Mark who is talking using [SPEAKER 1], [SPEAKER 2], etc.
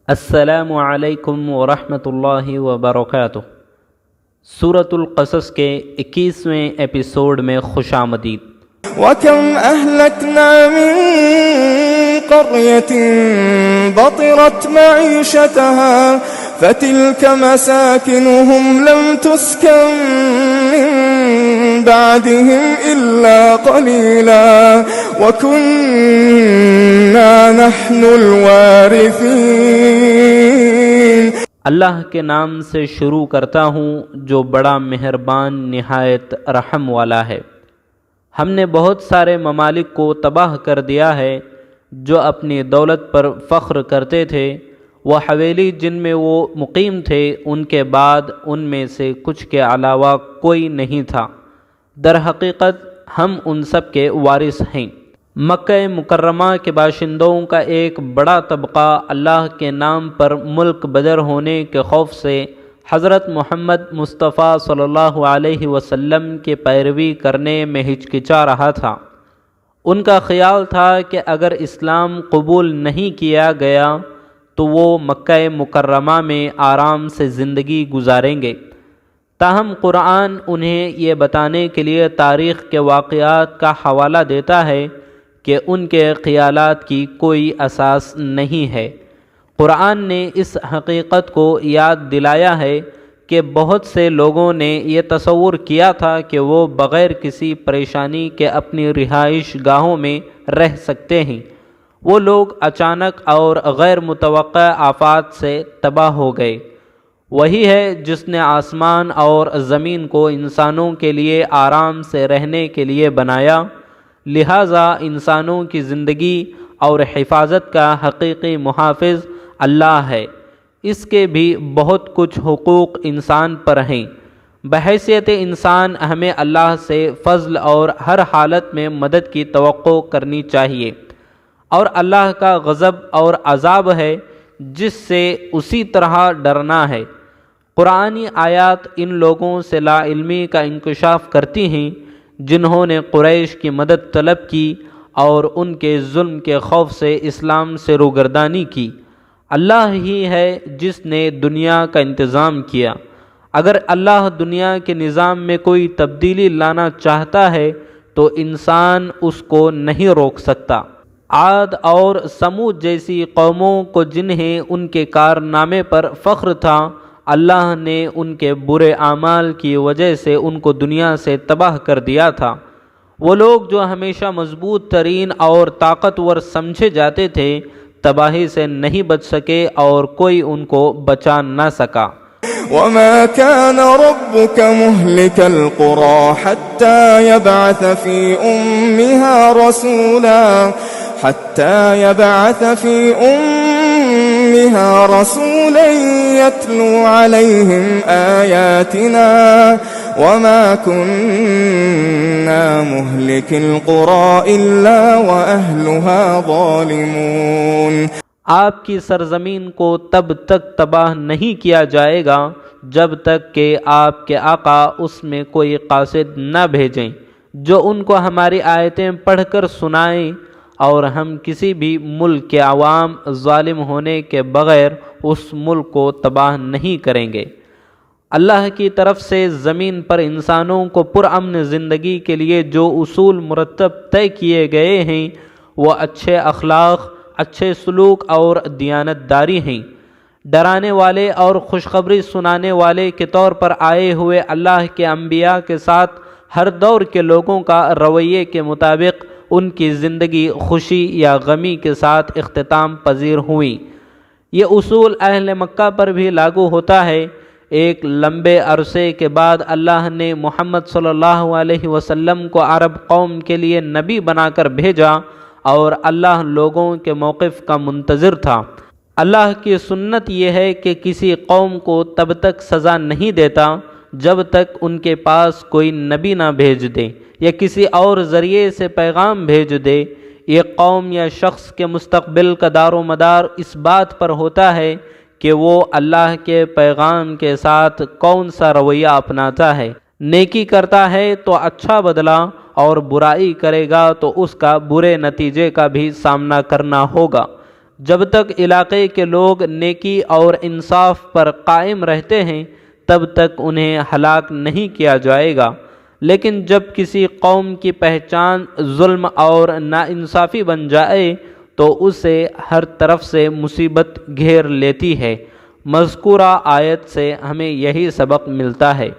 [SPEAKER 1] السلام علیکم ورحمۃ اللہ وبرکاتہ۔ سورۃ القصص کے 21ویں ایپیسوڈ میں خوش آمدید۔
[SPEAKER 2] وَكَمْ أَهْلَكْنَا مِن قَرْيَةٍ بَطِرَتْ مَعِيشَتَهَا فَتِلْكَ مَسَاكِنُهُمْ لَمْ تُسْكَنْ مِن بَعْدِهِمْ إِلَّا قَلِيلًا وَكُنَّا نَحْنُ الْوَارِثِينَ۔
[SPEAKER 1] اللہ کے نام سے شروع کرتا ہوں جو بڑا مہربان نہایت رحم والا ہے۔ ہم نے بہت سارے ممالک کو تباہ کر دیا ہے جو اپنی دولت پر فخر کرتے تھے۔ وہ حویلی جن میں وہ مقیم تھے ان کے بعد ان میں سے کچھ کے علاوہ کوئی نہیں تھا۔ در حقیقت ہم ان سب کے وارث ہیں۔ مکہ مکرمہ کے باشندوں کا ایک بڑا طبقہ اللہ کے نام پر ملک بدر ہونے کے خوف سے حضرت محمد مصطفیٰ صلی اللہ علیہ وسلم کی پیروی کرنے میں ہچکچا رہا تھا۔ ان کا خیال تھا کہ اگر اسلام قبول نہیں کیا گیا تو وہ مکہ مکرمہ میں آرام سے زندگی گزاریں گے۔ تاہم قرآن انہیں یہ بتانے کے لیے تاریخ کے واقعات کا حوالہ دیتا ہے کہ ان کے خیالات کی کوئی اساس نہیں ہے۔ قرآن نے اس حقیقت کو یاد دلایا ہے کہ بہت سے لوگوں نے یہ تصور کیا تھا کہ وہ بغیر کسی پریشانی کے اپنی رہائش گاہوں میں رہ سکتے ہیں۔ وہ لوگ اچانک اور غیر متوقع آفات سے تباہ ہو گئے۔ وہی ہے جس نے آسمان اور زمین کو انسانوں کے لیے آرام سے رہنے کے لیے بنایا، لہٰذا انسانوں کی زندگی اور حفاظت کا حقیقی محافظ اللہ ہے۔ اس کے بھی بہت کچھ حقوق انسان پر ہیں۔ بحیثیت انسان ہمیں اللہ سے فضل اور ہر حالت میں مدد کی توقع کرنی چاہیے، اور اللہ کا غضب اور عذاب ہے جس سے اسی طرح ڈرنا ہے۔ قرآنی آیات ان لوگوں سے لا علمی کا انکشاف کرتی ہیں جنہوں نے قریش کی مدد طلب کی اور ان کے ظلم کے خوف سے اسلام سے روگردانی کی۔ اللہ ہی ہے جس نے دنیا کا انتظام کیا۔ اگر اللہ دنیا کے نظام میں کوئی تبدیلی لانا چاہتا ہے تو انسان اس کو نہیں روک سکتا۔ عاد اور سمود جیسی قوموں کو جنہیں ان کے کارنامے پر فخر تھا، اللہ نے ان کے برے اعمال کی وجہ سے ان کو دنیا سے تباہ کر دیا تھا۔ وہ لوگ جو ہمیشہ مضبوط ترین اور طاقتور سمجھے جاتے تھے تباہی سے نہیں بچ سکے اور کوئی ان کو بچا نہ سکا۔
[SPEAKER 2] وَمَا كَانَ رَبُّكَ مُهْلِكَ الْقُرَى حَتَّى يَبْعَثَ فِي أُمِّهَا رَسُولًا يَتْلُو عَلَيْهِمْ آيَاتِنَا وَمَا كُنَّا مُهْلِكِ الْقُرَى إِلَّا وَأَهْلُهَا ظَالِمُونَ۔
[SPEAKER 1] آپ کی سرزمین کو تب تک تباہ نہیں کیا جائے گا جب تک کہ آپ کے آقا اس میں کوئی قاصد نہ بھیجیں جو ان کو ہماری آیتیں پڑھ کر سنائیں، اور ہم کسی بھی ملک کے عوام ظالم ہونے کے بغیر اس ملک کو تباہ نہیں کریں گے۔ اللہ کی طرف سے زمین پر انسانوں کو پرامن زندگی کے لیے جو اصول مرتب طے کیے گئے ہیں وہ اچھے اخلاق، اچھے سلوک اور دیانت داری ہیں۔ ڈرانے والے اور خوشخبری سنانے والے کے طور پر آئے ہوئے اللہ کے انبیاء کے ساتھ ہر دور کے لوگوں کا رویے کے مطابق ان کی زندگی خوشی یا غمی کے ساتھ اختتام پذیر ہوئی۔ یہ اصول اہل مکہ پر بھی لاگو ہوتا ہے۔ ایک لمبے عرصے کے بعد اللہ نے محمد صلی اللہ علیہ وسلم کو عرب قوم کے لیے نبی بنا کر بھیجا، اور اللہ لوگوں کے موقف کا منتظر تھا۔ اللہ کی سنت یہ ہے کہ کسی قوم کو تب تک سزا نہیں دیتا جب تک ان کے پاس کوئی نبی نہ بھیج دے یا کسی اور ذریعے سے پیغام بھیج دے۔ یہ قوم یا شخص کے مستقبل کا دار و مدار اس بات پر ہوتا ہے کہ وہ اللہ کے پیغام کے ساتھ کون سا رویہ اپناتا ہے۔ نیکی کرتا ہے تو اچھا بدلہ، اور برائی کرے گا تو اس کا برے نتیجے کا بھی سامنا کرنا ہوگا۔ جب تک علاقے کے لوگ نیکی اور انصاف پر قائم رہتے ہیں تب تک انہیں ہلاک نہیں کیا جائے گا، لیکن جب کسی قوم کی پہچان ظلم اور ناانصافی بن جائے تو اسے ہر طرف سے مصیبت گھیر لیتی ہے۔ مذکورہ آیت سے ہمیں یہی سبق ملتا ہے۔